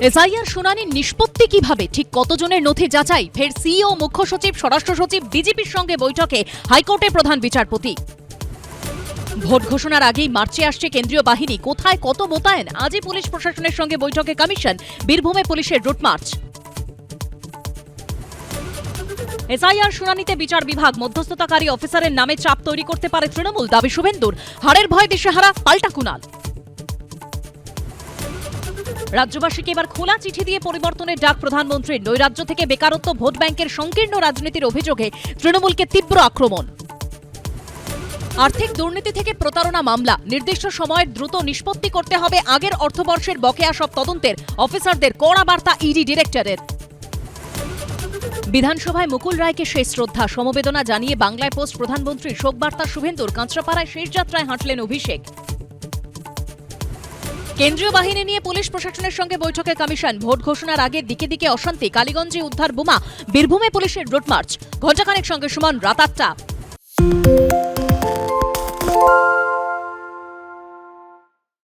SIR শুনানির নিষ্পত্তি কিভাবে, ঠিক কতজনের নথি যাচাই, ফের সিইও, মুখ্য সচিব, স্বরাষ্ট্র সচিব, ডিজিপির সঙ্গে বৈঠকে হাইকোর্টের প্রধান বিচারপতি। ভোট ঘোষণার আগেই মার্চে আসছে কেন্দ্রীয় বাহিনী, কোথায় কত মোতায়েন, আজই পুলিশ প্রশাসনের সঙ্গে বৈঠকে কমিশন, বীরভূমে পুলিশের রুট মার্চ। এসআইআর শুনানিতে বিচার বিভাগ মধ্যস্থতাকারী অফিসারের নামে চাপ তৈরি করতে পারে তৃণমূল, দাবি শুভেন্দুর। হারের ভয় দিশেহারা, পাল্টা কুণাল। রাজ্যবাসীকে এবার খোলা চিঠি দিয়ে পরিবর্তনের ডাক প্রধানমন্ত্রীর। নৈরাজ্য থেকে বেকারত্ব, ভোট ব্যাংকের সংকীর্ণ রাজনীতির অভিযোগে তৃণমূলকে তীব্র আক্রমণ। আর্থিক দুর্নীতি থেকে প্রতারণা মামলা নির্দিষ্ট সময়ে দ্রুত নিষ্পত্তি করতে হবে, আগের অর্থবর্ষের বকেয়া সব তদন্তের অফিসারদের কড়া বার্তা ইডি ডিরেক্টরের। বিধানসভায় মুকুল রায়কে শেষ শ্রদ্ধা, সমবেদনা জানিয়ে বাংলায় পোস্ট প্রধানমন্ত্রী, শোকবার্তা শুভেন্দুর। কাঁচরাপাড়ায় শেষ যাত্রায় হাঁটলেন অভিষেক। কেন্দ্রীয় বাহিনী নিয়ে পুলিশ প্রশাসনের সঙ্গে বৈঠকে কমিশন। ভোট ঘোষণার আগে দিকে দিকে অশান্তি, কালীগঞ্জে উদ্ধার বোমা, বীরভূমে পুলিশের রুট মার্চ। ঘণ্টাখানেক সঙ্গে সুমন, রাত ৮টা।